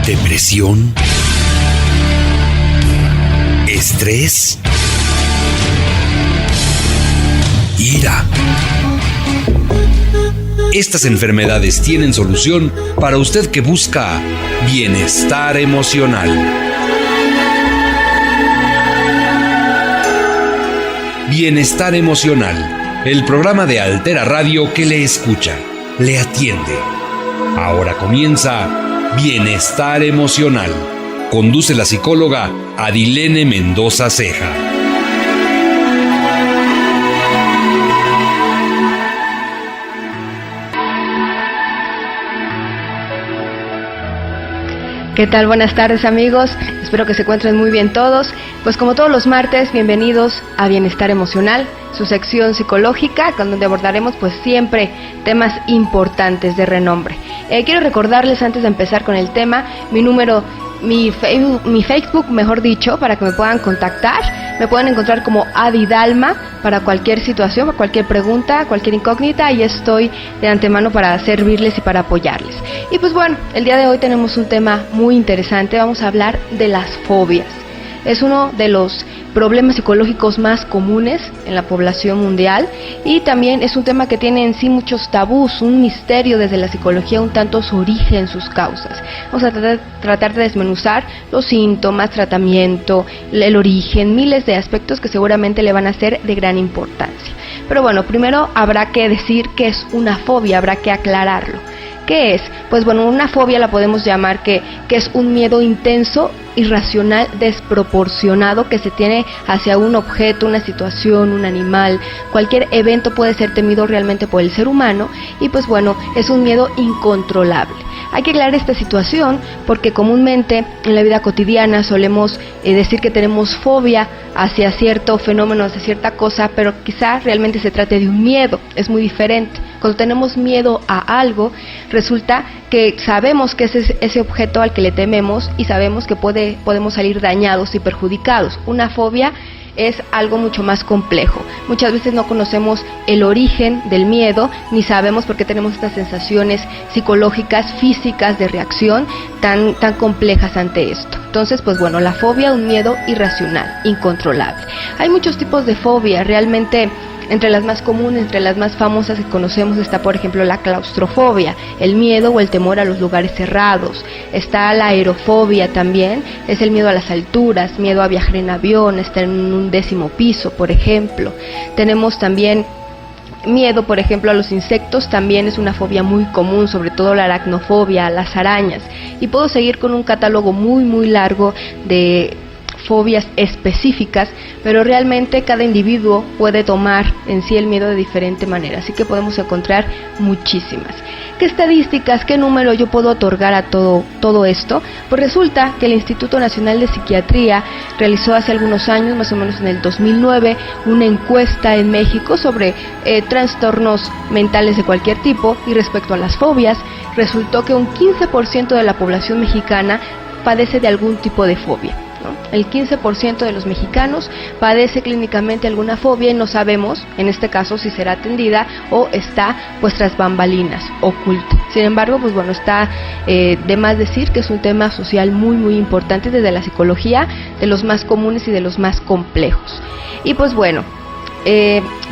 ¿Depresión? ¿Estrés? ¿Ira? Estas enfermedades tienen solución para usted que busca bienestar emocional. Bienestar emocional, el programa de Altera Radio que le escucha, le atiende. Ahora comienza Bienestar Emocional. Conduce la psicóloga Adilene Mendoza Ceja. ¿Qué tal? Buenas tardes, amigos. Espero que se encuentren muy bien todos. Pues como todos los martes, bienvenidos a Bienestar Emocional, su sección psicológica, con donde abordaremos pues siempre temas importantes de renombre. Quiero recordarles antes de empezar con el tema, mi Facebook, mejor dicho, para que me puedan contactar. Me pueden encontrar como Adi Dalma para cualquier situación, para cualquier pregunta, cualquier incógnita. Y estoy de antemano para servirles y para apoyarles. Y pues bueno, el día de hoy tenemos un tema muy interesante. Vamos a hablar de las fobias. Es uno de los problemas psicológicos más comunes en la población mundial y también es un tema que tiene en sí muchos tabús, un misterio desde la psicología, un tanto su origen, sus causas. Vamos a tratar de desmenuzar los síntomas, tratamiento, el origen, miles de aspectos que seguramente le van a ser de gran importancia. Pero bueno, primero habrá que decir qué es una fobia, habrá que aclararlo. ¿Qué es? Pues bueno, una fobia la podemos llamar que es un miedo intenso, irracional, desproporcionado que se tiene hacia un objeto, una situación, un animal. Cualquier evento puede ser temido realmente por el ser humano y pues bueno, es un miedo incontrolable. Hay que aclarar esta situación porque comúnmente en la vida cotidiana solemos decir que tenemos fobia hacia cierto fenómeno, hacia cierta cosa, pero quizá realmente se trate de un miedo, es muy diferente. Cuando tenemos miedo a algo, resulta que sabemos que es ese objeto al que le tememos y sabemos que podemos salir dañados y perjudicados. Una fobia es algo mucho más complejo. Muchas veces no conocemos el origen del miedo, ni sabemos por qué tenemos estas sensaciones psicológicas, físicas de reacción tan complejas ante esto. Entonces, pues bueno, la fobia, un miedo irracional, incontrolable. Hay muchos tipos de fobia, realmente. Entre las más comunes, entre las más famosas que conocemos está, por ejemplo, la claustrofobia, el miedo o el temor a los lugares cerrados. Está la aerofobia también, es el miedo a las alturas, miedo a viajar en avión, estar en un 10º piso, por ejemplo. Tenemos también miedo, por ejemplo, a los insectos, también es una fobia muy común, sobre todo la aracnofobia, a las arañas. Y puedo seguir con un catálogo muy largo de fobias específicas, pero realmente cada individuo puede tomar en sí el miedo de diferente manera, así que podemos encontrar muchísimas. ¿Qué estadísticas, qué número yo puedo otorgar a todo esto? Pues resulta que el Instituto Nacional de Psiquiatría realizó hace algunos años, más o menos en el 2009, una encuesta en México sobre trastornos mentales de cualquier tipo, y respecto a las fobias, resultó que un 15% de la población mexicana padece de algún tipo de fobia. El 15% de los mexicanos padece clínicamente alguna fobia y no sabemos, en este caso, si será atendida o está pues tras bambalinas, oculta. Sin embargo, pues bueno, está de más decir que es un tema social muy importante desde la psicología, de los más comunes y de los más complejos. Y pues bueno,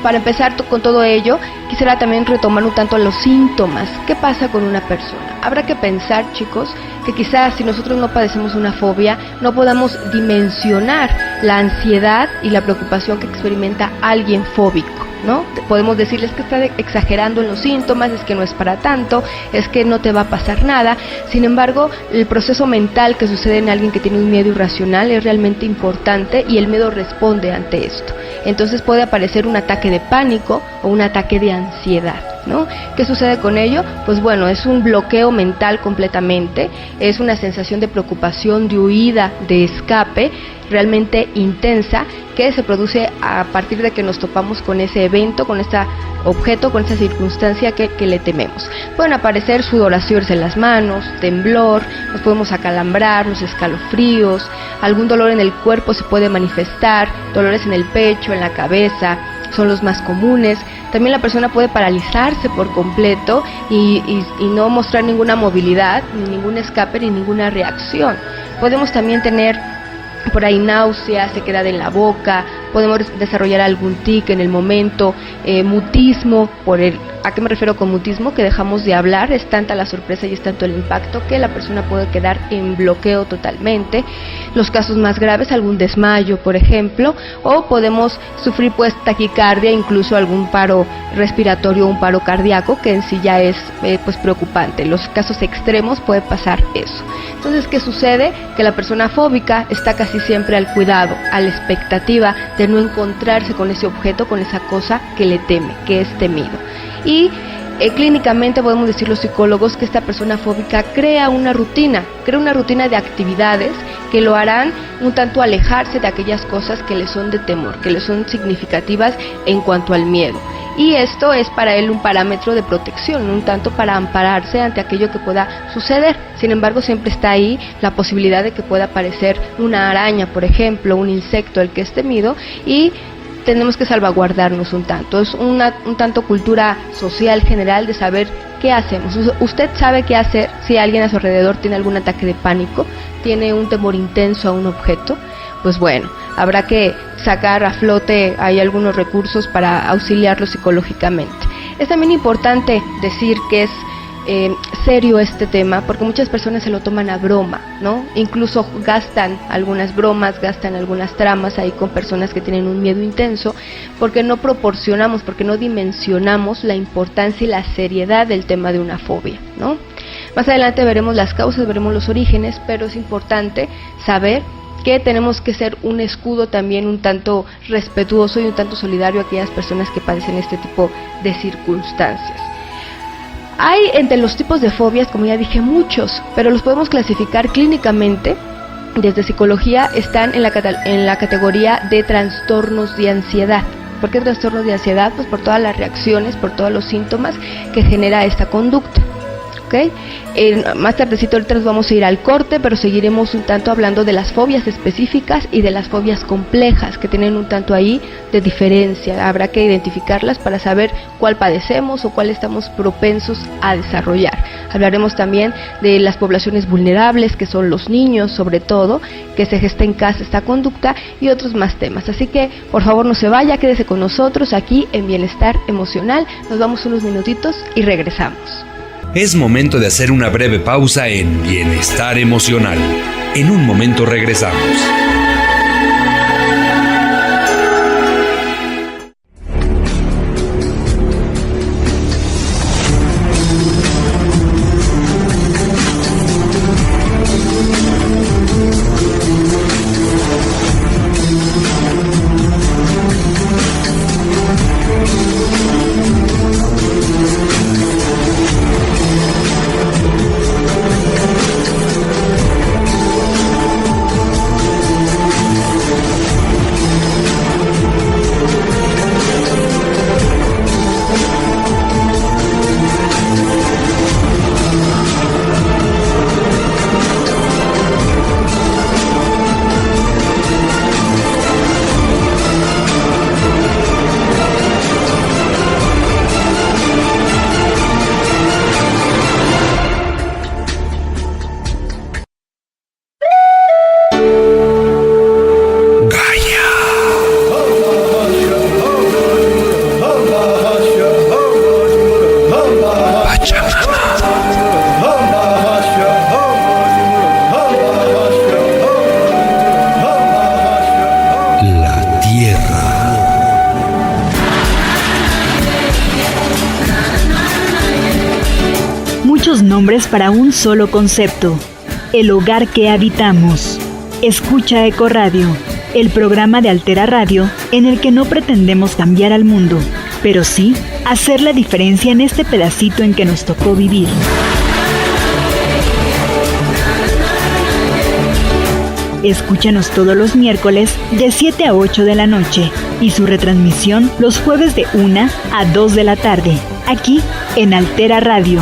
para empezar con todo ello, quisiera también retomar un tanto los síntomas. ¿Qué pasa con una persona? Habrá que pensar, chicos, que quizás si nosotros no padecemos una fobia, no podamos dimensionar la ansiedad y la preocupación que experimenta alguien fóbico, ¿no? Podemos decirles que está exagerando en los síntomas, es que no es para tanto, es que no te va a pasar nada. Sin embargo, el proceso mental que sucede en alguien que tiene un miedo irracional es realmente importante y el miedo responde ante esto. Entonces puede aparecer un ataque de pánico o un ataque de ansiedad, ¿no? ¿Qué sucede con ello? Pues bueno, es un bloqueo mental completamente, es una sensación de preocupación, de huida, de escape realmente intensa que se produce a partir de que nos topamos con ese evento, con este objeto, con esa circunstancia que le tememos. Pueden aparecer sudoraciones en las manos, temblor, nos podemos acalambrar, los escalofríos, algún dolor en el cuerpo se puede manifestar, dolores en el pecho, en la cabeza, son los más comunes. También la persona puede paralizarse por completo y no mostrar ninguna movilidad, ni ningún escape, ni ninguna reacción. Podemos también tener por ahí náusea, sequedad en la boca, podemos desarrollar algún tic en el momento, mutismo. ¿A qué me refiero con mutismo? Que dejamos de hablar, es tanta la sorpresa y es tanto el impacto que la persona puede quedar en bloqueo totalmente. Los casos más graves, algún desmayo, por ejemplo, o podemos sufrir pues taquicardia, incluso algún paro respiratorio o un paro cardíaco, que en sí ya es pues preocupante. En los casos extremos puede pasar eso. Entonces, ¿qué sucede? Que la persona fóbica está casi siempre al cuidado, a la expectativa de no encontrarse con ese objeto, con esa cosa que le teme, que es temido. Y clínicamente podemos decir los psicólogos que esta persona fóbica crea una rutina de actividades que lo harán un tanto alejarse de aquellas cosas que le son de temor, que le son significativas en cuanto al miedo. Y esto es para él un parámetro de protección, un tanto para ampararse ante aquello que pueda suceder. Sin embargo, siempre está ahí la posibilidad de que pueda aparecer una araña, por ejemplo, un insecto el que es temido, y tenemos que salvaguardarnos un tanto. Es un tanto cultura social general de saber qué hacemos. Usted sabe qué hacer si alguien a su alrededor tiene algún ataque de pánico, tiene un temor intenso a un objeto. Pues bueno, habrá que sacar a flote hay algunos recursos para auxiliarlo psicológicamente. Es también importante decir que es serio este tema, porque muchas personas se lo toman a broma, ¿no? Incluso gastan algunas bromas, gastan algunas tramas ahí con personas que tienen un miedo intenso, porque no proporcionamos, porque no dimensionamos la importancia y la seriedad del tema de una fobia, ¿no? Más adelante veremos las causas, veremos los orígenes, pero es importante saber que tenemos que ser un escudo también un tanto respetuoso y un tanto solidario a aquellas personas que padecen este tipo de circunstancias. Hay entre los tipos de fobias, como ya dije, muchos, pero los podemos clasificar clínicamente. Desde psicología están en la categoría de trastornos de ansiedad. ¿Por qué trastornos de ansiedad? Pues por todas las reacciones, por todos los síntomas que genera esta conducta. ¿Okay? Más tardecito ahorita nos vamos a ir al corte, pero seguiremos un tanto hablando de las fobias específicas y de las fobias complejas, que tienen un tanto ahí de diferencia. Habrá que identificarlas para saber cuál padecemos o cuál estamos propensos a desarrollar. Hablaremos también de las poblaciones vulnerables, que son los niños sobre todo, que se gesta en casa esta conducta, y otros más temas. Así que por favor no se vaya, quédese con nosotros aquí en Bienestar Emocional. Nos vamos unos minutitos y regresamos. Es momento de hacer una breve pausa en Bienestar Emocional. En un momento regresamos. Nombres para un solo concepto: el hogar que habitamos. Escucha Ecoradio, el programa de Altera Radio en el que no pretendemos cambiar al mundo, pero sí hacer la diferencia en este pedacito en que nos tocó vivir. Escúchanos todos los miércoles de 7 a 8 de la noche y su retransmisión los jueves de 1 a 2 de la tarde, aquí en Altera Radio.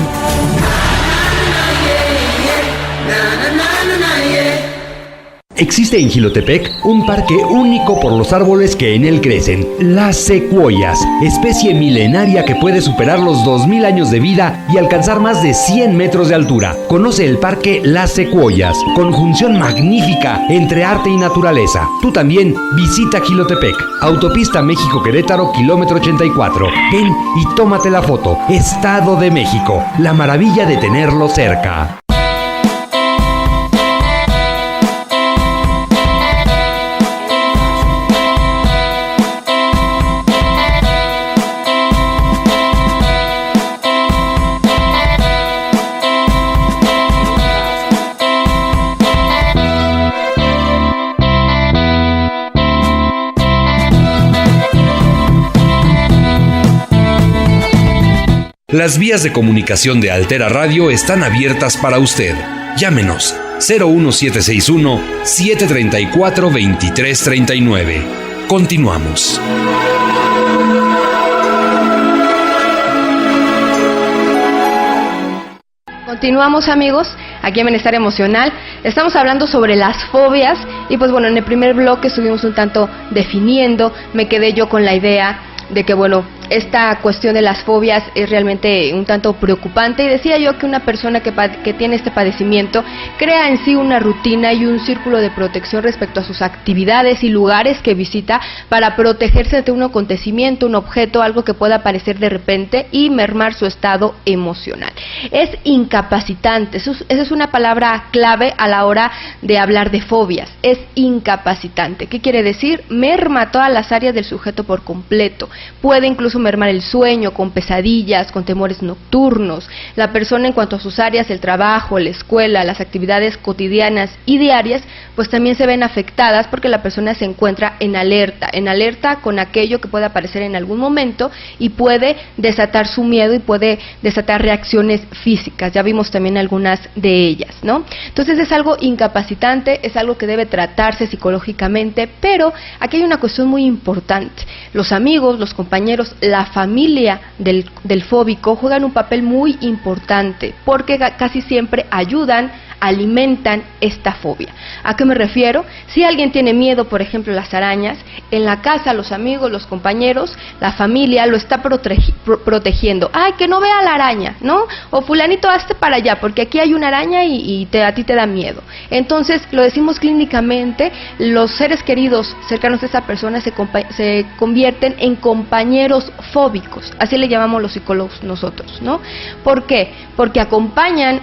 Existe en Jilotepec un parque único por los árboles que en él crecen, las secuoyas, especie milenaria que puede superar los 2000 años de vida y alcanzar más de 100 metros de altura. Conoce el parque Las Secuoyas, conjunción magnífica entre arte y naturaleza. Tú también visita Jilotepec, Autopista México-Querétaro, kilómetro 84. Ven y tómate la foto. Estado de México, la maravilla de tenerlo cerca. Las vías de comunicación de Altera Radio están abiertas para usted. Llámenos 01761 734 2339. Continuamos. Continuamos, amigos, aquí en Bienestar Emocional. Estamos hablando sobre las fobias y pues bueno, en el primer bloque estuvimos un tanto definiendo, me quedé yo con la idea de que bueno, esta cuestión de las fobias es realmente un tanto preocupante y decía yo que una persona que tiene este padecimiento crea en sí una rutina y un círculo de protección respecto a sus actividades y lugares que visita para protegerse ante un acontecimiento, un objeto, algo que pueda aparecer de repente y mermar su estado emocional. Es incapacitante, esa es una palabra clave a la hora de hablar de fobias, es incapacitante. ¿Qué quiere decir? Merma todas las áreas del sujeto por completo, puede incluso mermar el sueño con pesadillas, con temores nocturnos. La persona en cuanto a sus áreas, el trabajo, la escuela, las actividades cotidianas y diarias, pues también se ven afectadas porque la persona se encuentra en alerta con aquello que puede aparecer en algún momento y puede desatar su miedo y puede desatar reacciones físicas. Ya vimos también algunas de ellas, ¿no? Entonces es algo incapacitante, es algo que debe tratarse psicológicamente, pero aquí hay una cuestión muy importante. Los amigos, los compañeros, la familia del fóbico juegan un papel muy importante porque casi siempre ayudan, alimentan esta fobia. ¿A qué me refiero? Si alguien tiene miedo, por ejemplo, a las arañas, en la casa los amigos, los compañeros, la familia lo está protegiendo. ¡Ay, que no vea la araña!, ¿no? O fulanito, hazte para allá, porque aquí hay una araña y a ti te da miedo. Entonces, lo decimos clínicamente, los seres queridos cercanos a esa persona se convierten en compañeros fóbicos, así le llamamos los psicólogos nosotros, ¿no? ¿Por qué? Porque acompañan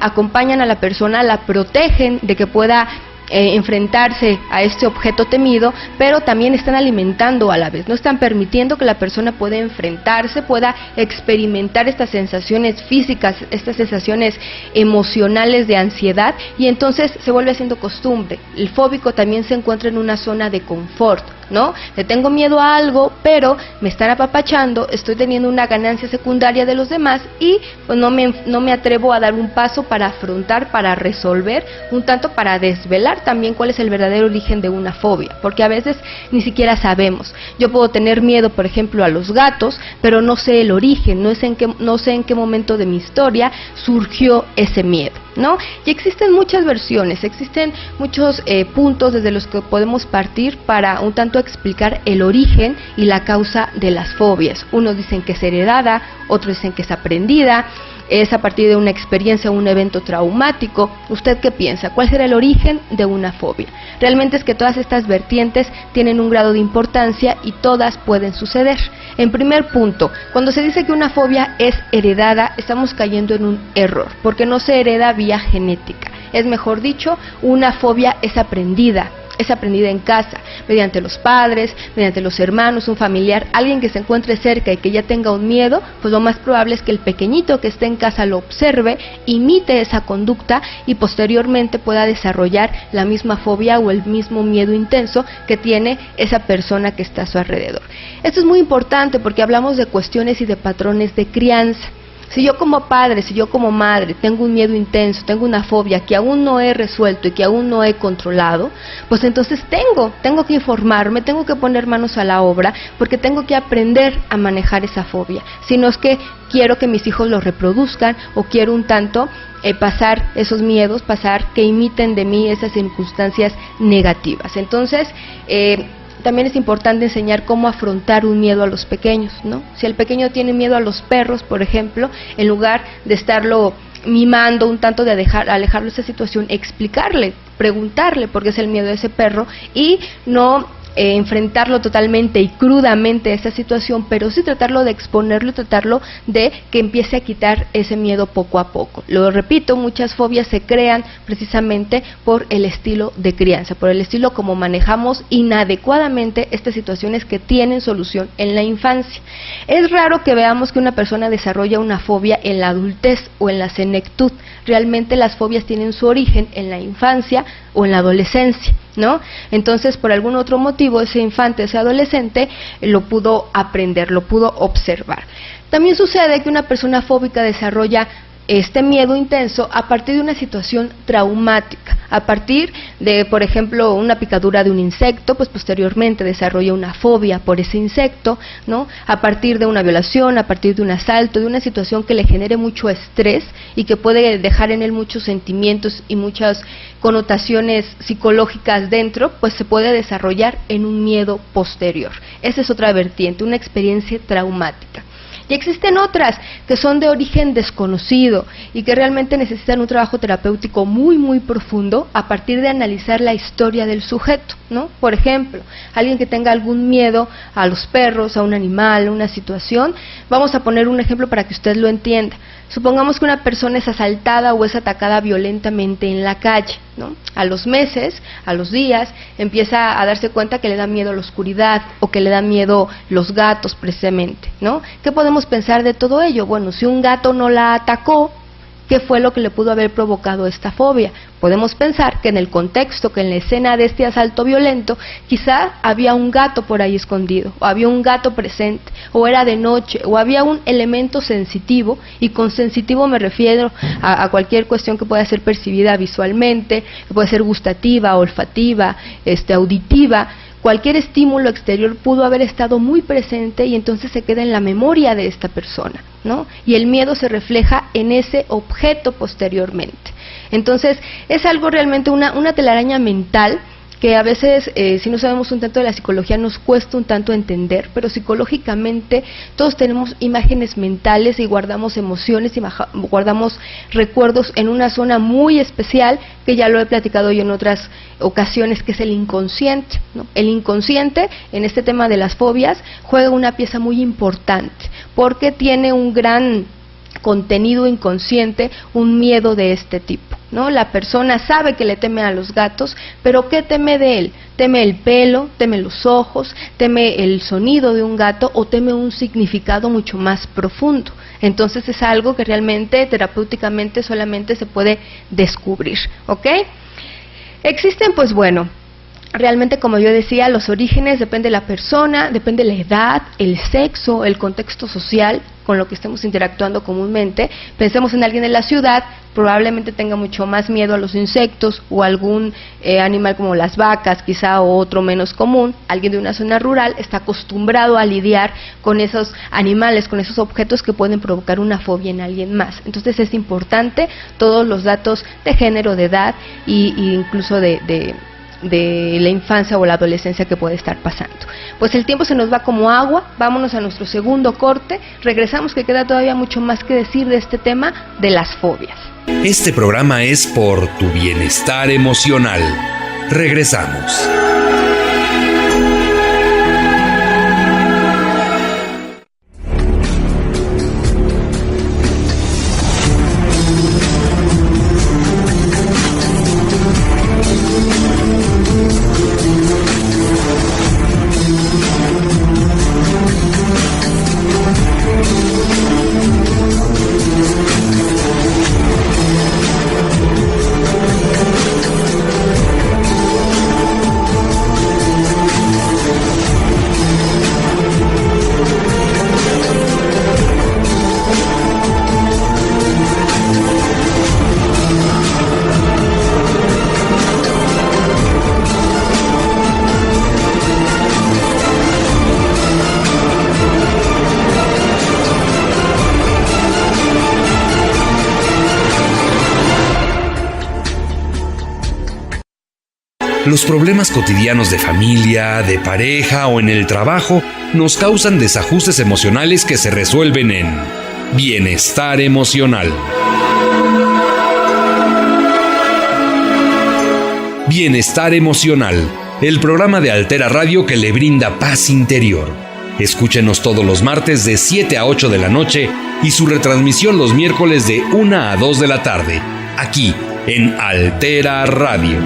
a la persona, la protegen de que pueda enfrentarse a este objeto temido, pero también están alimentando a la vez, no están permitiendo que la persona pueda enfrentarse, pueda experimentar estas sensaciones físicas, estas sensaciones emocionales de ansiedad, y entonces se vuelve haciendo costumbre. El fóbico también se encuentra en una zona de confort, ¿no? Le tengo miedo a algo, pero me están apapachando, estoy teniendo una ganancia secundaria de los demás y pues no me atrevo a dar un paso para afrontar, para resolver, un tanto para desvelar también cuál es el verdadero origen de una fobia, porque a veces ni siquiera sabemos. Yo puedo tener miedo, por ejemplo, a los gatos, pero no sé el origen, no sé en qué momento de mi historia surgió ese miedo, ¿no? Y existen muchas versiones, existen muchos puntos desde los que podemos partir para un tanto explicar el origen y la causa de las fobias. Unos dicen que es heredada, otros dicen que es aprendida, es a partir de una experiencia o un evento traumático. ¿Usted qué piensa? ¿Cuál será el origen de una fobia? Realmente es que todas estas vertientes tienen un grado de importancia y todas pueden suceder. En primer punto, cuando se dice que una fobia es heredada, estamos cayendo en un error, porque no se hereda vía genética. Es mejor dicho, una fobia es aprendida en casa, mediante los padres, mediante los hermanos, un familiar, alguien que se encuentre cerca y que ya tenga un miedo, pues lo más probable es que el pequeñito que esté en casa lo observe, imite esa conducta y posteriormente pueda desarrollar la misma fobia o el mismo miedo intenso que tiene esa persona que está a su alrededor. Esto es muy importante porque hablamos de cuestiones y de patrones de crianza. Si yo como padre, si yo como madre tengo un miedo intenso, tengo una fobia que aún no he resuelto y que aún no he controlado, pues entonces tengo que informarme, tengo que poner manos a la obra, porque tengo que aprender a manejar esa fobia. Si no es que quiero que mis hijos lo reproduzcan o quiero un tanto pasar esos miedos, pasar que imiten de mí esas circunstancias negativas. Entonces, también es importante enseñar cómo afrontar un miedo a los pequeños, ¿no? Si el pequeño tiene miedo a los perros, por ejemplo, en lugar de estarlo mimando un tanto, de alejarlo de esa situación, explicarle, preguntarle por qué es el miedo de ese perro y no enfrentarlo totalmente y crudamente a esa situación, pero sí tratarlo de exponerlo, tratarlo de que empiece a quitar ese miedo poco a poco. Lo repito, muchas fobias se crean precisamente por el estilo de crianza, por el estilo como manejamos inadecuadamente estas situaciones que tienen solución en la infancia. Es raro que veamos que una persona desarrolla una fobia en la adultez o en la senectud. Realmente las fobias tienen su origen en la infancia o en la adolescencia, ¿no? Entonces, por algún otro motivo, ese infante, ese adolescente, lo pudo aprender, lo pudo observar. También sucede que una persona fóbica desarrolla este miedo intenso a partir de una situación traumática, a partir de, por ejemplo, una picadura de un insecto, pues posteriormente desarrolla una fobia por ese insecto, ¿no? A partir de una violación, a partir de un asalto, de una situación que le genere mucho estrés y que puede dejar en él muchos sentimientos y muchas connotaciones psicológicas dentro, pues se puede desarrollar en un miedo posterior. Esa es otra vertiente, una experiencia traumática. Y existen otras que son de origen desconocido y que realmente necesitan un trabajo terapéutico muy muy profundo a partir de analizar la historia del sujeto, ¿no? Por ejemplo, alguien que tenga algún miedo a los perros, a un animal, a una situación, vamos a poner un ejemplo para que usted lo entienda. Supongamos que una persona es asaltada o es atacada violentamente en la calle, ¿no? A los meses, a los días, empieza a darse cuenta que le da miedo la oscuridad o que le da miedo los gatos precisamente, ¿no? ¿Qué podemos pensar de todo ello? Bueno, si un gato no la atacó, ¿qué fue lo que le pudo haber provocado esta fobia? Podemos pensar que en el contexto, que en la escena de este asalto violento, quizá había un gato por ahí escondido, o había un gato presente, o era de noche, o había un elemento sensitivo, y con sensitivo me refiero a cualquier cuestión que pueda ser percibida visualmente, que puede ser gustativa, olfativa, auditiva. Cualquier estímulo exterior pudo haber estado muy presente y entonces se queda en la memoria de esta persona, ¿no? Y el miedo se refleja en ese objeto posteriormente. Entonces, es algo realmente una telaraña mental que a veces, si no sabemos un tanto de la psicología, nos cuesta un tanto entender, pero psicológicamente todos tenemos imágenes mentales y guardamos emociones y guardamos recuerdos en una zona muy especial, que ya lo he platicado yo en otras ocasiones, que es el inconsciente, ¿no? El inconsciente, en este tema de las fobias, juega una pieza muy importante, porque tiene un gran contenido inconsciente, un miedo de este tipo, ¿no? La persona sabe que le teme a los gatos, pero ¿qué teme de él? Teme el pelo, teme los ojos, teme el sonido de un gato o teme un significado mucho más profundo. Entonces es algo que realmente terapéuticamente solamente se puede descubrir, ¿ok? Existen, pues bueno, realmente, como yo decía, los orígenes depende de la persona, depende de la edad, el sexo, el contexto social con lo que estemos interactuando comúnmente. Pensemos en alguien de la ciudad, probablemente tenga mucho más miedo a los insectos o algún animal como las vacas, quizá, o otro menos común. Alguien de una zona rural está acostumbrado a lidiar con esos animales, con esos objetos que pueden provocar una fobia en alguien más. Entonces es importante todos los datos de género, de edad e incluso de la infancia o la adolescencia que puede estar pasando. Pues el tiempo se nos va como agua, vámonos a nuestro segundo corte, regresamos, que queda todavía mucho más que decir de este tema de las fobias. Este programa es por tu bienestar emocional. Regresamos. Los problemas cotidianos de familia, de pareja o en el trabajo nos causan desajustes emocionales que se resuelven en Bienestar Emocional. Bienestar Emocional, el programa de Altera Radio que le brinda paz interior. Escúchenos todos los martes de 7 a 8 de la noche y su retransmisión los miércoles de 1 a 2 de la tarde, aquí en Altera Radio.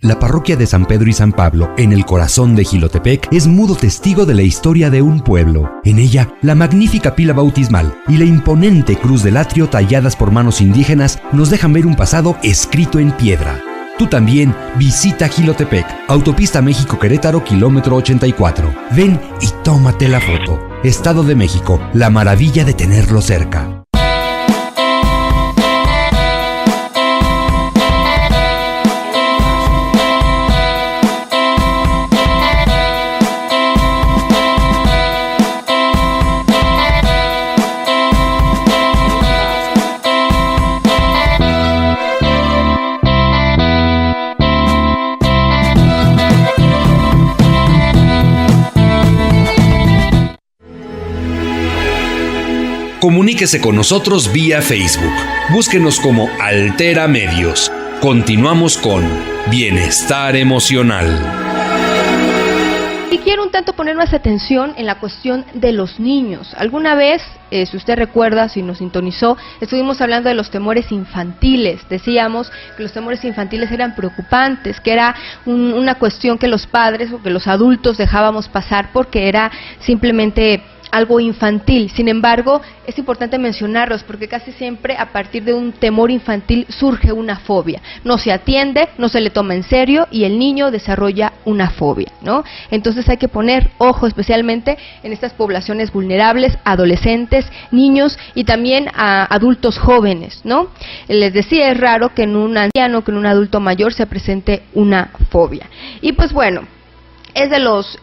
La parroquia de San Pedro y San Pablo, en el corazón de Jilotepec, es mudo testigo de la historia de un pueblo. En ella, la magnífica pila bautismal y la imponente cruz del atrio talladas por manos indígenas nos dejan ver un pasado escrito en piedra. Tú también visita Jilotepec, Autopista México-Querétaro, kilómetro 84. Ven y tómate la foto. Estado de México, la maravilla de tenerlo cerca. Comuníquese con nosotros vía Facebook. Búsquenos como Altera Medios. Continuamos con Bienestar Emocional. Y quiero un tanto poner más atención en la cuestión de los niños. Alguna vez, si usted recuerda, si nos sintonizó, estuvimos hablando de los temores infantiles. Decíamos que los temores infantiles eran preocupantes, que era una cuestión que los padres o que los adultos dejábamos pasar porque era simplemente algo infantil. Sin embargo, es importante mencionarlos porque casi siempre a partir de un temor infantil surge una fobia. No se atiende, no se le toma en serio y el niño desarrolla una fobia, ¿no? Entonces hay que poner ojo especialmente en estas poblaciones vulnerables, adolescentes, niños y también a adultos jóvenes, ¿no? Les decía, es raro que en un anciano, que en un adulto mayor se presente una fobia. Y pues bueno, es de los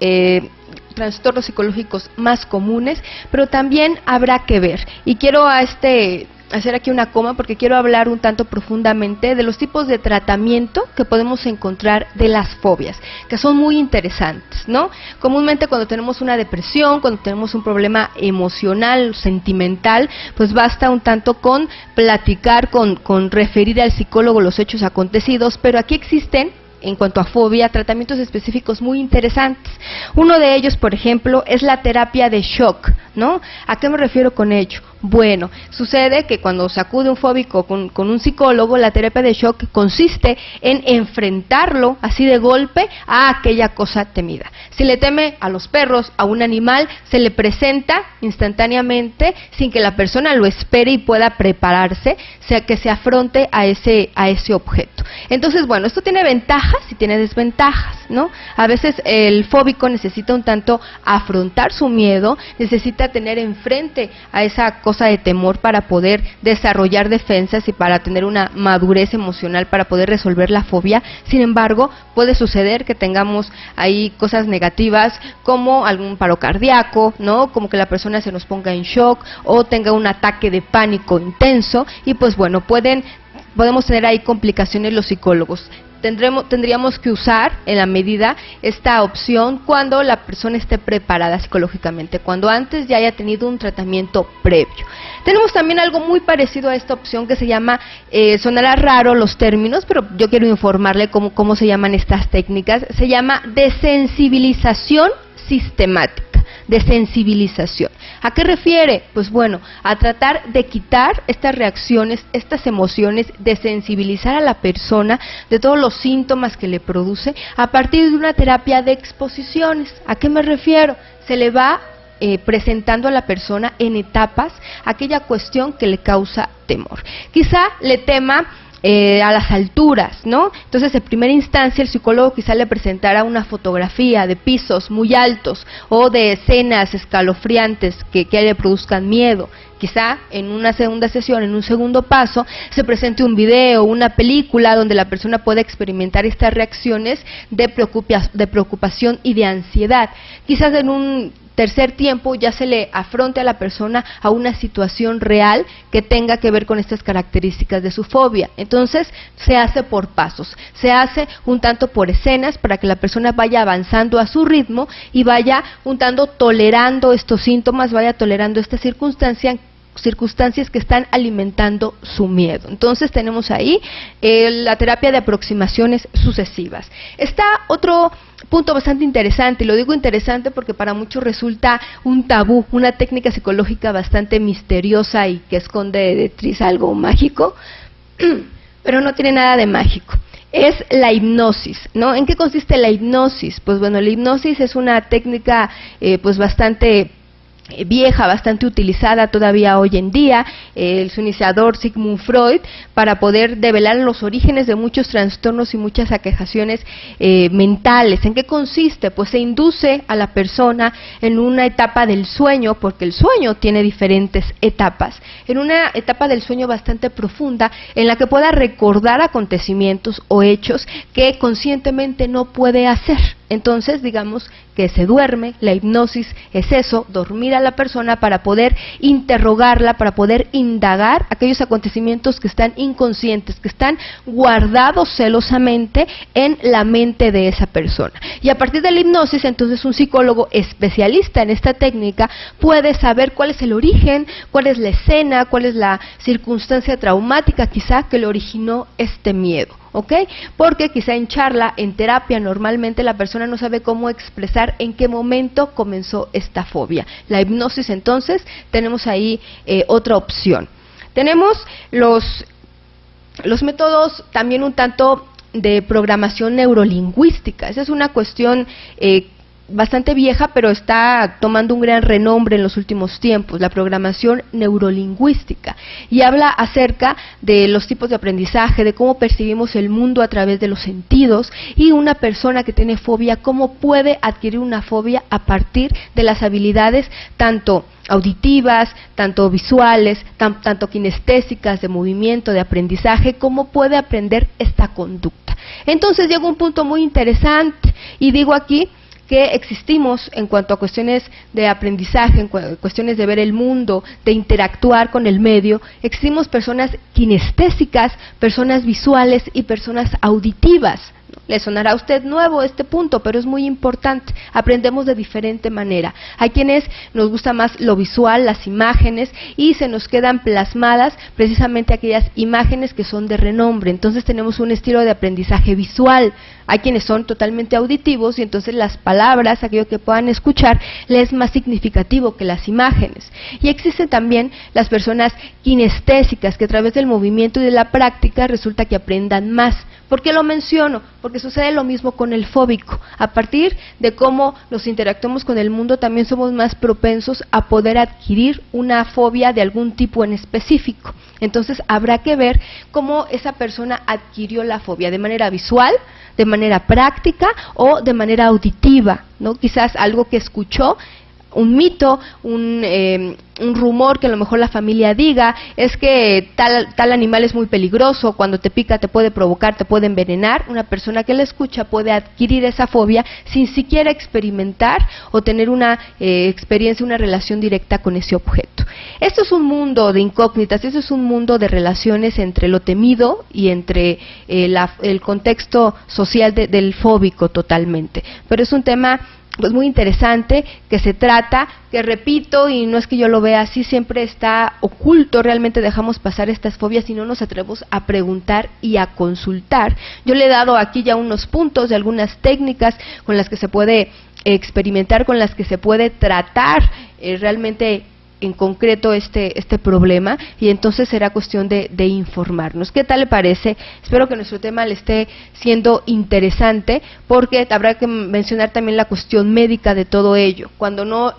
trastornos psicológicos más comunes, pero también habrá que ver, y quiero hacer aquí una coma porque quiero hablar un tanto profundamente de los tipos de tratamiento que podemos encontrar de las fobias, que son muy interesantes, ¿no? Comúnmente cuando tenemos una depresión, cuando tenemos un problema emocional, sentimental, pues basta un tanto con platicar, con referir al psicólogo los hechos acontecidos, pero aquí existen, en cuanto a fobia, tratamientos específicos muy interesantes. Uno de ellos, por ejemplo, es la terapia de shock, ¿no? ¿A qué me refiero con ello? Bueno, sucede que cuando se acude un fóbico con un psicólogo, la terapia de shock consiste en enfrentarlo así de golpe a aquella cosa temida. Si le teme a los perros, a un animal, se le presenta instantáneamente sin que la persona lo espere y pueda prepararse, sea que se afronte a ese objeto. Entonces, bueno, esto tiene ventajas y tiene desventajas, ¿no? A veces el fóbico necesita un tanto afrontar su miedo, necesita tener enfrente a esa cosa de temor para poder desarrollar defensas y para tener una madurez emocional para poder resolver la fobia. Sin embargo, puede suceder que tengamos ahí cosas negativas como algún paro cardíaco, ¿no? Como que la persona se nos ponga en shock o tenga un ataque de pánico intenso y pues bueno, podemos tener ahí complicaciones los psicólogos. Tendríamos que usar en la medida esta opción cuando la persona esté preparada psicológicamente, cuando antes ya haya tenido un tratamiento previo. Tenemos también algo muy parecido a esta opción que se llama, sonará raro los términos, pero yo quiero informarle cómo se llaman estas técnicas. Se llama desensibilización sistemática, desensibilización. ¿A qué refiere? Pues bueno, a tratar de quitar estas reacciones, estas emociones, desensibilizar a la persona de todos los síntomas que le produce a partir de una terapia de exposiciones. ¿A qué me refiero? Se le va presentando a la persona en etapas aquella cuestión que le causa temor. Quizá le tema a las alturas, ¿no? Entonces, en primera instancia, el psicólogo quizá le presentará una fotografía de pisos muy altos o de escenas escalofriantes que le produzcan miedo. Quizá en una segunda sesión, en un segundo paso, se presente un video, una película donde la persona pueda experimentar estas reacciones de preocupación y de ansiedad. Quizás en un tercer tiempo ya se le afronte a la persona a una situación real que tenga que ver con estas características de su fobia. Entonces se hace por pasos, se hace un tanto por escenas para que la persona vaya avanzando a su ritmo y vaya un tanto tolerando estos síntomas, vaya tolerando esta circunstancias que están alimentando su miedo. Entonces tenemos ahí la terapia de aproximaciones sucesivas. Está otro punto bastante interesante, y lo digo interesante porque para muchos resulta un tabú, una técnica psicológica bastante misteriosa y que esconde detrás algo mágico, pero no tiene nada de mágico. Es la hipnosis, ¿no? ¿En qué consiste la hipnosis? Pues bueno, la hipnosis es una técnica pues bastante vieja, bastante utilizada todavía hoy en día, su iniciador Sigmund Freud, para poder develar los orígenes de muchos trastornos y muchas aquejaciones mentales. ¿En qué consiste? Pues se induce a la persona en una etapa del sueño, porque el sueño tiene diferentes etapas, en una etapa del sueño bastante profunda, en la que pueda recordar acontecimientos o hechos que conscientemente no puede hacer. Entonces, digamos que se duerme, la hipnosis es eso, dormir a la persona para poder interrogarla, para poder indagar aquellos acontecimientos que están inconscientes, que están guardados celosamente en la mente de esa persona. Y a partir de la hipnosis, entonces un psicólogo especialista en esta técnica puede saber cuál es el origen, cuál es la escena, cuál es la circunstancia traumática quizá que le originó este miedo. ¿Ok? Porque quizá en charla, en terapia, normalmente la persona no sabe cómo expresar en qué momento comenzó esta fobia. La hipnosis, entonces, tenemos ahí otra opción. Tenemos los métodos también un tanto de programación neurolingüística. Esa es una cuestión bastante vieja, pero está tomando un gran renombre en los últimos tiempos, la programación neurolingüística, y habla acerca de los tipos de aprendizaje, de cómo percibimos el mundo a través de los sentidos, y una persona que tiene fobia, cómo puede adquirir una fobia a partir de las habilidades tanto auditivas, tanto visuales, tanto kinestésicas, de movimiento, de aprendizaje, cómo puede aprender esta conducta. Entonces llega un punto muy interesante, y digo aquí que existimos en cuanto a cuestiones de aprendizaje, en cuestiones de ver el mundo, de interactuar con el medio, existimos personas kinestésicas, personas visuales y personas auditivas. Le sonará a usted nuevo este punto, pero es muy importante. Aprendemos de diferente manera. Hay quienes nos gusta más lo visual, las imágenes, y se nos quedan plasmadas precisamente aquellas imágenes que son de renombre. Entonces tenemos un estilo de aprendizaje visual. Hay quienes son totalmente auditivos y entonces las palabras, aquello que puedan escuchar, les es más significativo que las imágenes. Y existen también las personas kinestésicas, que a través del movimiento y de la práctica resulta que aprendan más. ¿Por qué lo menciono? Porque sucede lo mismo con el fóbico. A partir de cómo nos interactuamos con el mundo, también somos más propensos a poder adquirir una fobia de algún tipo en específico. Entonces habrá que ver cómo esa persona adquirió la fobia, de manera visual, de manera práctica o de manera auditiva, ¿no? Quizás algo que escuchó, un mito, un rumor que a lo mejor la familia diga, es que tal animal es muy peligroso, cuando te pica te puede provocar, te puede envenenar. Una persona que la escucha puede adquirir esa fobia sin siquiera experimentar o tener una experiencia, una relación directa con ese objeto. Esto es un mundo de incógnitas, esto es un mundo de relaciones entre lo temido y entre el contexto social del fóbico totalmente. Pero es un tema pues muy interesante, que se trata, que repito, y no es que yo lo vea así, siempre está oculto, realmente dejamos pasar estas fobias y no nos atrevemos a preguntar y a consultar. Yo le he dado aquí ya unos puntos de algunas técnicas con las que se puede experimentar, con las que se puede tratar realmente en concreto este problema, y entonces será cuestión de informarnos. ¿Qué tal le parece? Espero que nuestro tema le esté siendo interesante, porque habrá que mencionar también la cuestión médica de todo ello. Cuando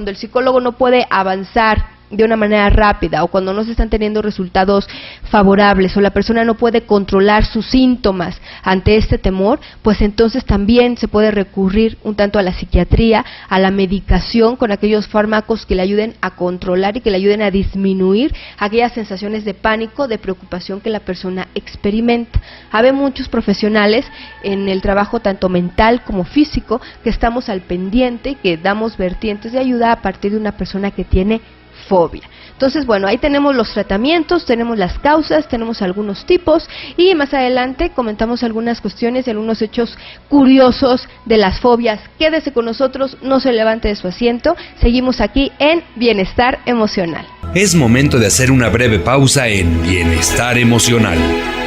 el psicólogo no puede avanzar de una manera rápida, o cuando no se están teniendo resultados favorables, o la persona no puede controlar sus síntomas ante este temor, pues entonces también se puede recurrir un tanto a la psiquiatría, a la medicación con aquellos fármacos que le ayuden a controlar y que le ayuden a disminuir aquellas sensaciones de pánico, de preocupación que la persona experimenta. Hay muchos profesionales en el trabajo tanto mental como físico que estamos al pendiente y que damos vertientes de ayuda a partir de una persona que tiene fobia. Entonces, bueno, ahí tenemos los tratamientos, tenemos las causas, tenemos algunos tipos y más adelante comentamos algunas cuestiones y algunos hechos curiosos de las fobias. Quédese con nosotros, no se levante de su asiento, seguimos aquí en Bienestar Emocional. Es momento de hacer una breve pausa en Bienestar Emocional.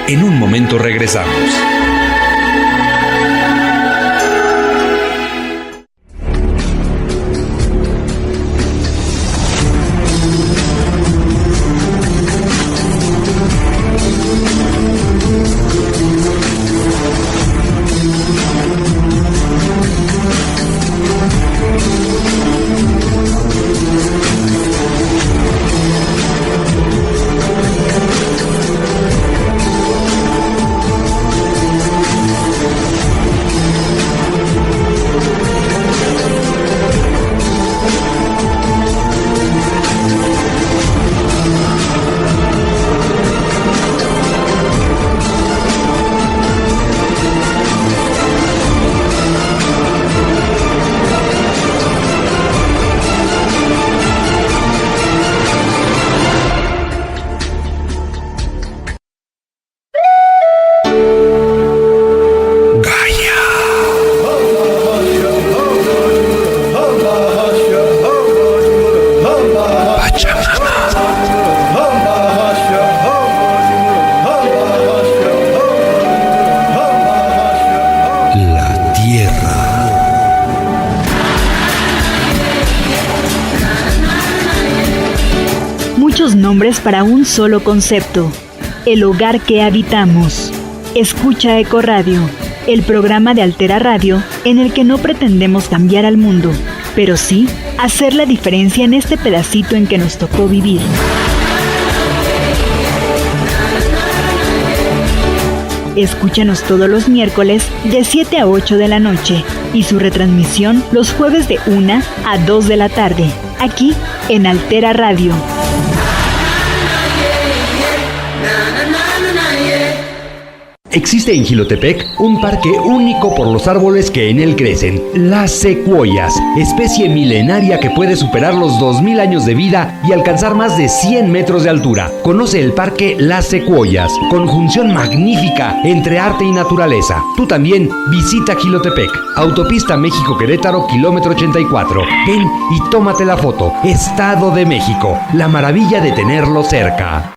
En un momento regresamos. Nombres para un solo concepto: el hogar que habitamos. Escucha Ecoradio, el programa de Altera Radio en el que no pretendemos cambiar al mundo, pero sí hacer la diferencia en este pedacito en que nos tocó vivir. Escúchanos todos los miércoles de 7 a 8 de la noche y su retransmisión los jueves de 1 a 2 de la tarde, aquí en Altera Radio. Existe en Jilotepec un parque único por los árboles que en él crecen, las secuoyas, especie milenaria que puede superar los 2000 años de vida y alcanzar más de 100 metros de altura. Conoce el parque Las Secuoyas, conjunción magnífica entre arte y naturaleza. Tú también visita Jilotepec, Autopista México-Querétaro, kilómetro 84. Ven y tómate la foto. Estado de México, la maravilla de tenerlo cerca.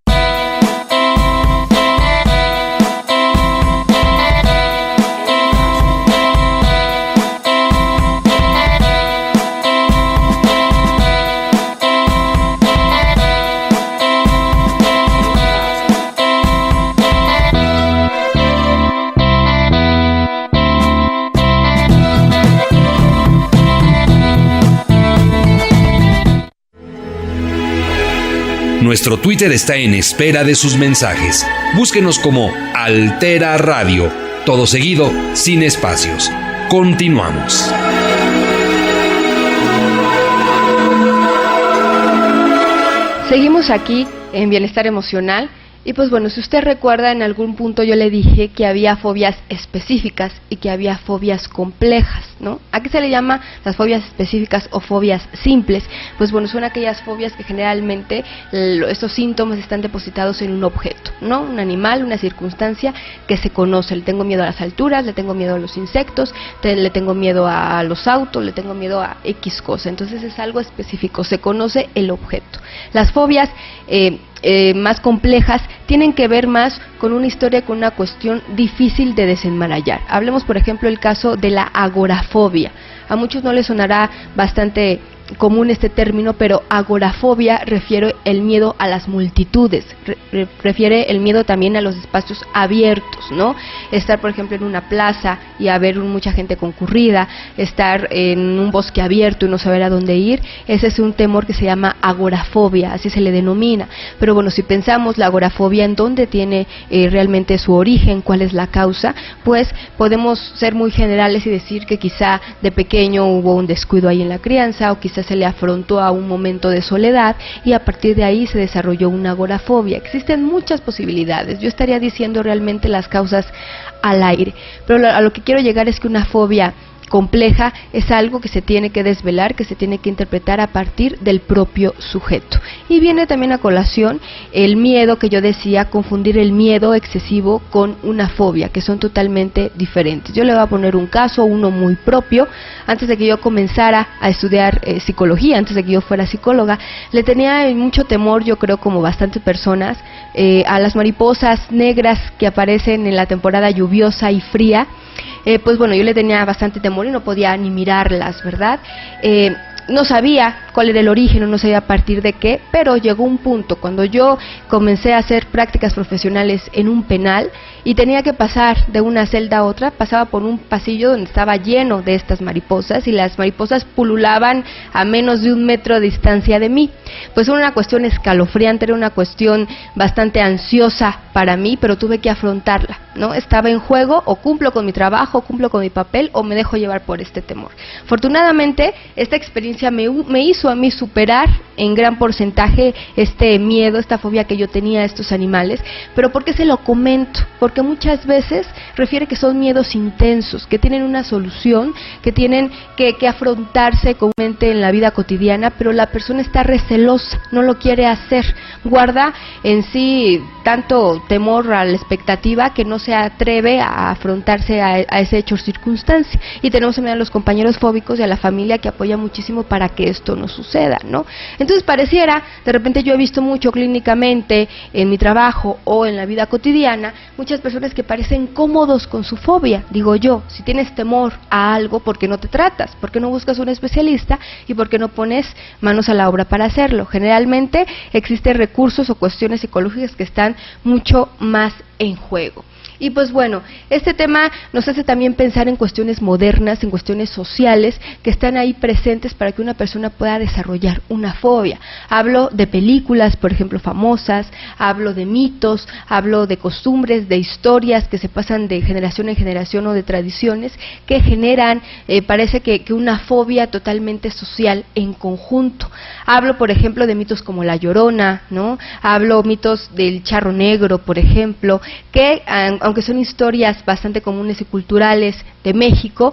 Nuestro Twitter está en espera de sus mensajes. Búsquenos como Altera Radio, todo seguido, sin espacios. Continuamos. Seguimos aquí en Bienestar Emocional. Y pues bueno, si usted recuerda, en algún punto yo le dije que había fobias específicas y que había fobias complejas, ¿no? ¿A qué se le llama las fobias específicas o fobias simples? Pues bueno, son aquellas fobias que generalmente estos síntomas están depositados en un objeto, ¿no? Un animal, una circunstancia que se conoce. Le tengo miedo a las alturas, le tengo miedo a los insectos, le tengo miedo a los autos, le tengo miedo a X cosa. Entonces es algo específico, se conoce el objeto. Las fobias más complejas tienen que ver más con una historia, con una cuestión difícil de desenmarañar. Hablemos, por ejemplo, el caso de la agorafobia. A muchos no les sonará bastante común este término, pero agorafobia refiere el miedo a las multitudes, refiere el miedo también a los espacios abiertos, ¿no? Estar, por ejemplo, en una plaza y haber mucha gente concurrida, estar en un bosque abierto y no saber a dónde ir, ese es un temor que se llama agorafobia, así se le denomina. Pero bueno, si pensamos la agorafobia en dónde tiene realmente su origen, cuál es la causa, pues podemos ser muy generales y decir que quizá de pequeño hubo un descuido ahí en la crianza, o quizá se le afrontó a un momento de soledad y a partir de ahí se desarrolló una agorafobia. Existen muchas posibilidades, yo estaría diciendo realmente las causas al aire, pero a lo que quiero llegar es que una fobia compleja es algo que se tiene que desvelar, que se tiene que interpretar a partir del propio sujeto. Y viene también a colación el miedo que yo decía, confundir el miedo excesivo con una fobia, que son totalmente diferentes. Yo le voy a poner un caso, uno muy propio. Antes de que yo comenzara a estudiar psicología, antes de que yo fuera psicóloga, le tenía mucho temor, yo creo como bastantes personas, a las mariposas negras que aparecen en la temporada lluviosa y fría. Pues bueno, yo le tenía bastante temor y no podía ni mirarlas, ¿verdad? No sabía cuál era el origen, no sabía a partir de qué, pero llegó un punto cuando yo comencé a hacer prácticas profesionales en un penal y tenía que pasar de una celda a otra, pasaba por un pasillo donde estaba lleno de estas mariposas y las mariposas pululaban a menos de 1 metro de distancia de mí. Pues era una cuestión escalofriante, era una cuestión bastante ansiosa para mí, pero tuve que afrontarla, ¿no? Estaba en juego, o cumplo con mi trabajo, o cumplo con mi papel, o me dejo llevar por este temor. Afortunadamente, esta experiencia me hizo a mí superar en gran porcentaje este miedo, esta fobia que yo tenía a estos animales. Pero ¿por qué se lo comento? Porque muchas veces refiere que son miedos intensos, que tienen una solución, que tienen que afrontarse comúnmente en la vida cotidiana, pero la persona está recelosa, no lo quiere hacer, guarda en sí tanto temor a la expectativa que no se atreve a afrontarse a ese hecho o circunstancia. Y tenemos también a los compañeros fóbicos y a la familia que apoya muchísimo para que esto no suceda, ¿no? Entonces pareciera, de repente yo he visto mucho clínicamente en mi trabajo o en la vida cotidiana, muchas personas que parecen cómodos con su fobia. Digo yo, si tienes temor a algo, ¿por qué no te tratas? ¿Por qué no buscas un especialista? ¿Y por qué no pones manos a la obra para hacerlo? Generalmente existen recursos o cuestiones psicológicas que están mucho más en juego. Y pues bueno, este tema nos hace también pensar en cuestiones modernas, en cuestiones sociales que están ahí presentes para que una persona pueda desarrollar una fobia. Hablo de películas, por ejemplo, famosas, hablo de mitos, hablo de costumbres, de historias que se pasan de generación en generación o de tradiciones que generan, parece que una fobia totalmente social en conjunto. Hablo, por ejemplo, de mitos como La Llorona, ¿no? Hablo mitos del charro negro, por ejemplo, que aunque son historias bastante comunes y culturales de México,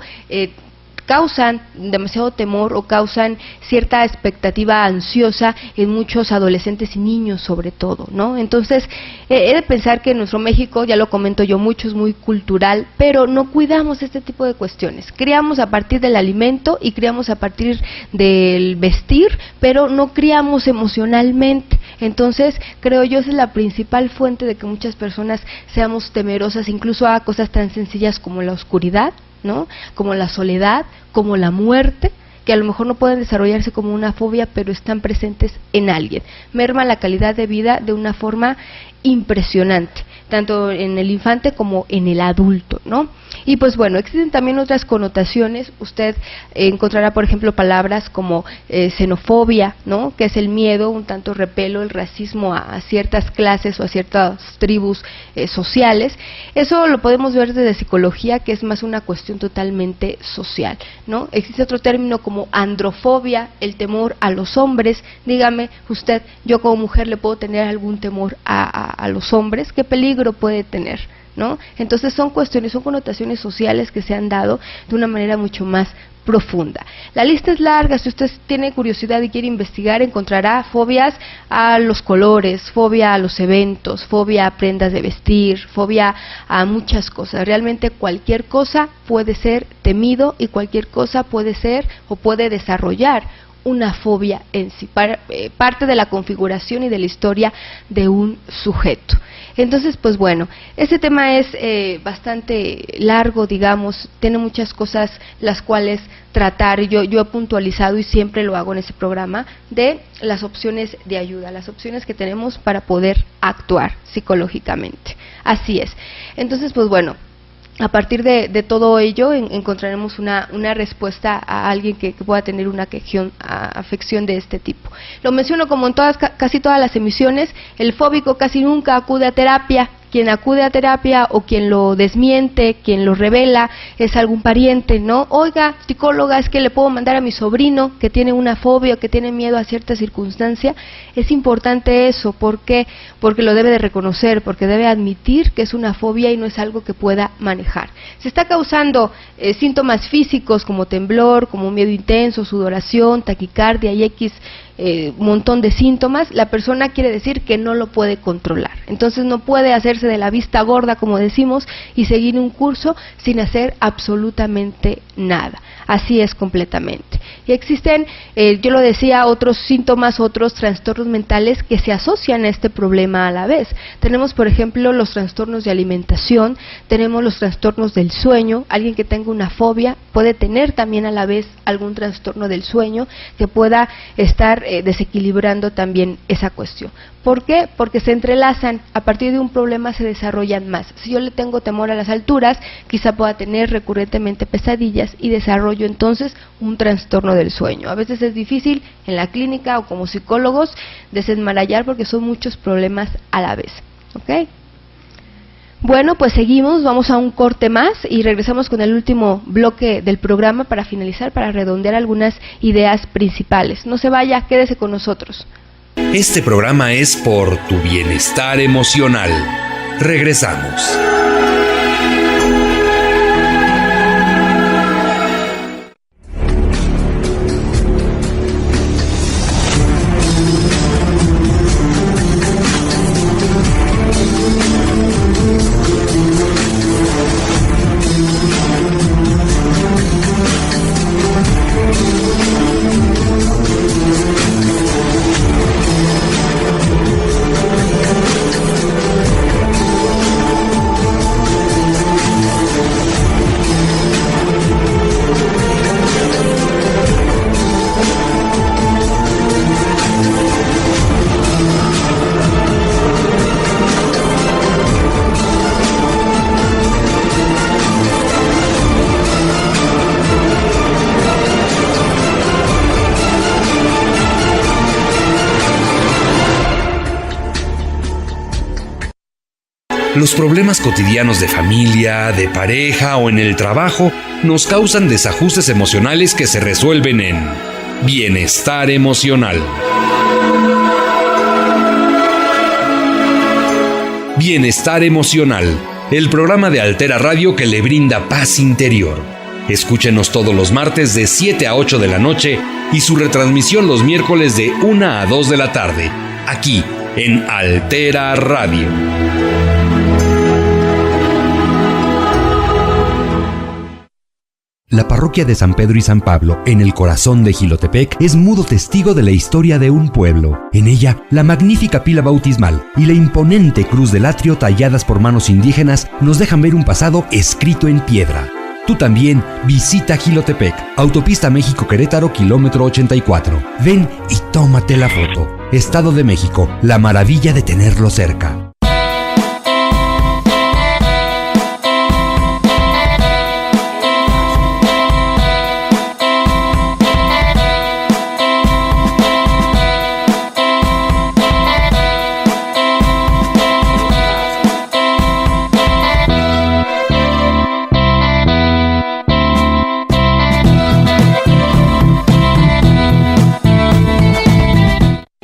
causan demasiado temor o causan cierta expectativa ansiosa en muchos adolescentes y niños sobre todo, ¿no? Entonces, he de pensar que en nuestro México, ya lo comento yo mucho, es muy cultural, pero no cuidamos este tipo de cuestiones. Criamos a partir del alimento y criamos a partir del vestir, pero no criamos emocionalmente. Entonces, creo yo, esa es la principal fuente de que muchas personas seamos temerosas, incluso a cosas tan sencillas como la oscuridad, ¿no? Como la soledad, como la muerte, que a lo mejor no pueden desarrollarse como una fobia, pero están presentes en alguien. Merma la calidad de vida de una forma impresionante, tanto en el infante como en el adulto, ¿no? Y pues bueno, existen también otras connotaciones. Usted encontrará, por ejemplo, palabras como xenofobia, ¿no? Que es el miedo, un tanto repelo, el racismo a ciertas clases o a ciertas tribus sociales. Eso lo podemos ver desde psicología, que es más una cuestión totalmente social, ¿no? Existe otro término como androfobia, el temor a los hombres. Dígame usted, yo como mujer le puedo tener algún temor a los hombres, ¿qué peligro puede tener? ¿No? Entonces son cuestiones, son connotaciones sociales que se han dado de una manera mucho más profunda. La lista es larga, si usted tiene curiosidad y quiere investigar, encontrará fobias a los colores, fobia a los eventos, fobia a prendas de vestir, fobia a muchas cosas. Realmente cualquier cosa puede ser temido y cualquier cosa puede ser o puede desarrollar una fobia en sí, parte de la configuración y de la historia de un sujeto. Entonces, pues bueno, este tema es bastante largo, digamos, tiene muchas cosas las cuales tratar. Yo he puntualizado y siempre lo hago en ese programa, de las opciones de ayuda, las opciones que tenemos para poder actuar psicológicamente. Así es. Entonces, pues bueno, a partir de todo ello encontraremos una respuesta a alguien que pueda tener una afección de este tipo. Lo menciono como en casi todas las emisiones, el fóbico casi nunca acude a terapia. Quien acude a terapia o quien lo desmiente, quien lo revela, es algún pariente, ¿no? Oiga, psicóloga, es que le puedo mandar a mi sobrino que tiene una fobia, que tiene miedo a cierta circunstancia. Es importante eso, ¿por qué? Porque lo debe de reconocer, porque debe admitir que es una fobia y no es algo que pueda manejar. Se está causando síntomas físicos como temblor, como miedo intenso, sudoración, taquicardia y montón de síntomas. La persona quiere decir que no lo puede controlar, entonces no puede hacerse de la vista gorda, como decimos, y seguir un curso sin hacer absolutamente nada. Así es completamente. Y existen, yo lo decía, otros síntomas, otros trastornos mentales que se asocian a este problema a la vez. Tenemos, por ejemplo, los trastornos de alimentación, tenemos los trastornos del sueño. Alguien que tenga una fobia puede tener también a la vez algún trastorno del sueño que pueda estar desequilibrando también esa cuestión. ¿Por qué? Porque se entrelazan, a partir de un problema se desarrollan más. Si yo le tengo temor a las alturas, quizá pueda tener recurrentemente pesadillas y desarrollo entonces un trastorno del sueño. A veces es difícil en la clínica o como psicólogos desenmarañar porque son muchos problemas a la vez. ¿Ok? Bueno, pues seguimos, vamos a un corte más y regresamos con el último bloque del programa para finalizar, para redondear algunas ideas principales. No se vaya, quédese con nosotros. Este programa es por tu bienestar emocional. Regresamos. Los problemas cotidianos de familia, de pareja o en el trabajo nos causan desajustes emocionales que se resuelven en Bienestar Emocional. Bienestar Emocional, el programa de Altera Radio que le brinda paz interior. Escúchenos todos los martes de 7 a 8 de la noche y su retransmisión los miércoles de 1 a 2 de la tarde, aquí en Altera Radio. La parroquia de San Pedro y San Pablo, en el corazón de Jilotepec, es mudo testigo de la historia de un pueblo. En ella, la magnífica pila bautismal y la imponente cruz del atrio talladas por manos indígenas nos dejan ver un pasado escrito en piedra. Tú también visita Jilotepec, Autopista México-Querétaro, kilómetro 84. Ven y tómate la foto. Estado de México, la maravilla de tenerlo cerca.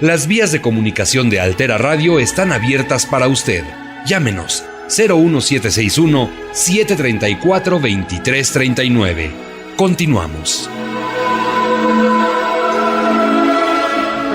Las vías de comunicación de Altera Radio están abiertas para usted. Llámenos 01761-734-2339. Continuamos.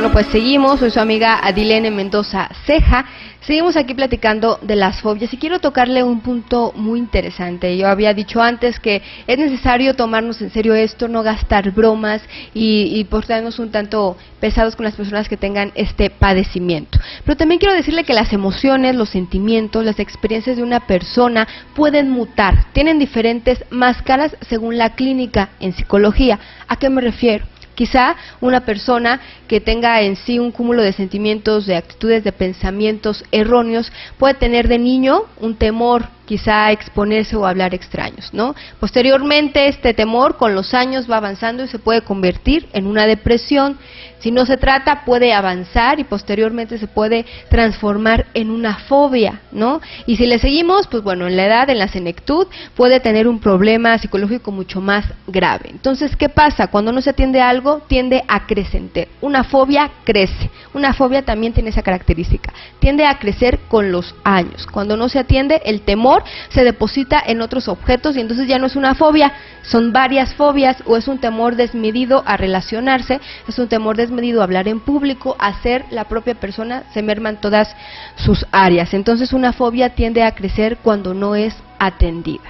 Bueno, pues seguimos, soy su amiga Adilene Mendoza Ceja. Seguimos aquí platicando de las fobias y quiero tocarle un punto muy interesante. Yo había dicho antes que es necesario tomarnos en serio esto, no gastar bromas y portarnos un tanto pesados con las personas que tengan este padecimiento. Pero también quiero decirle que las emociones, los sentimientos, las experiencias de una persona pueden mutar, tienen diferentes máscaras según la clínica en psicología. ¿A qué me refiero? Quizá una persona que tenga en sí un cúmulo de sentimientos, de actitudes, de pensamientos erróneos, puede tener de niño un temor, quizá a exponerse o a hablar extraños, ¿no? Posteriormente, este temor con los años va avanzando y se puede convertir en una depresión. Si no se trata, puede avanzar y posteriormente se puede transformar en una fobia, ¿no? Y si le seguimos, pues bueno, en la edad, en la senectud, puede tener un problema psicológico mucho más grave. Entonces, ¿qué pasa? Cuando no se atiende a algo, tiende a crecer. Una fobia crece. Una fobia también tiene esa característica. Tiende a crecer con los años. Cuando no se atiende, el temor se deposita en otros objetos y entonces ya no es una fobia, son varias fobias, o es un temor desmedido a relacionarse, es un temor desmedido a hablar en público, a ser la propia persona, se merman todas sus áreas. Entonces una fobia tiende a crecer cuando no es atendida.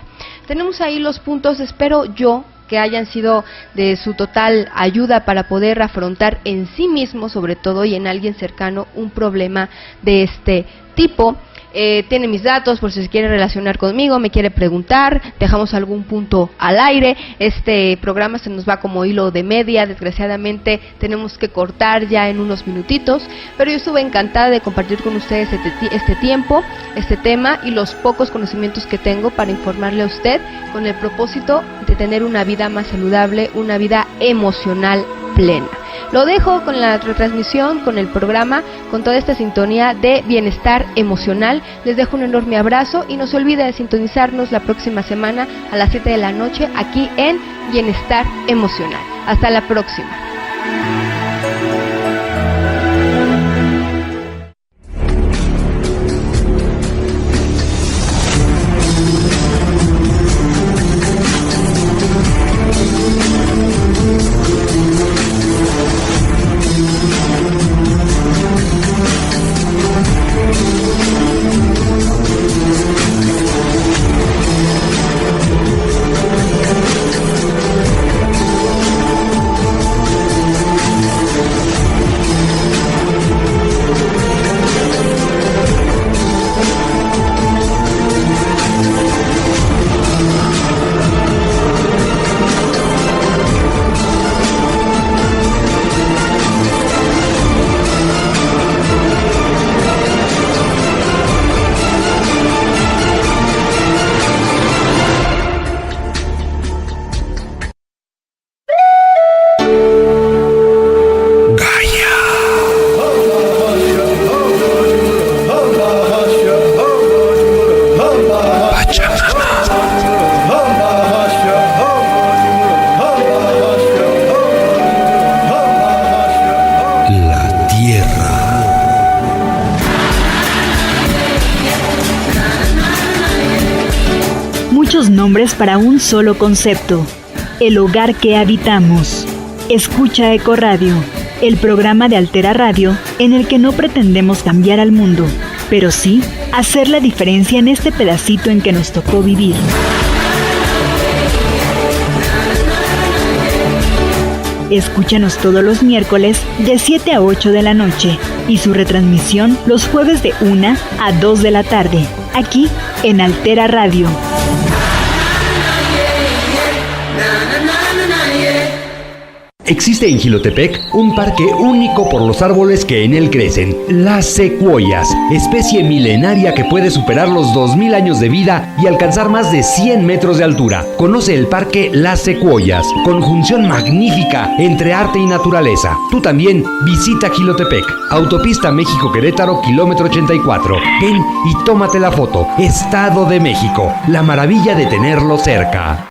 Tenemos ahí los puntos, espero yo que hayan sido de su total ayuda para poder afrontar en sí mismo, sobre todo, y en alguien cercano, un problema de este tipo. Tiene mis datos por si se quiere relacionar conmigo, me quiere preguntar, dejamos algún punto al aire. Este programa se nos va como hilo de media, desgraciadamente tenemos que cortar ya en unos minutitos, pero yo estuve encantada de compartir con ustedes este tiempo, este tema y los pocos conocimientos que tengo para informarle a usted con el propósito de tener una vida más saludable, una vida emocional plena. Lo dejo con la retransmisión, con el programa, con toda esta sintonía de bienestar emocional. Les dejo un enorme abrazo y no se olvide de sintonizarnos la próxima semana a las 7 de la noche aquí en Bienestar Emocional. Hasta la próxima. Nombres para un solo concepto: el hogar que habitamos. Escucha Ecoradio, el programa de Altera Radio en el que no pretendemos cambiar al mundo, pero sí hacer la diferencia en este pedacito en que nos tocó vivir. Escúchanos todos los miércoles de 7 a 8 de la noche y su retransmisión los jueves de 1 a 2 de la tarde, aquí en Altera Radio. Existe en Jilotepec un parque único por los árboles que en él crecen, las secuoyas, especie milenaria que puede superar los 2000 años de vida y alcanzar más de 100 metros de altura. Conoce el parque Las Secuoyas, conjunción magnífica entre arte y naturaleza. Tú también visita Jilotepec, Autopista México-Querétaro, kilómetro 84. Ven y tómate la foto. Estado de México, la maravilla de tenerlo cerca.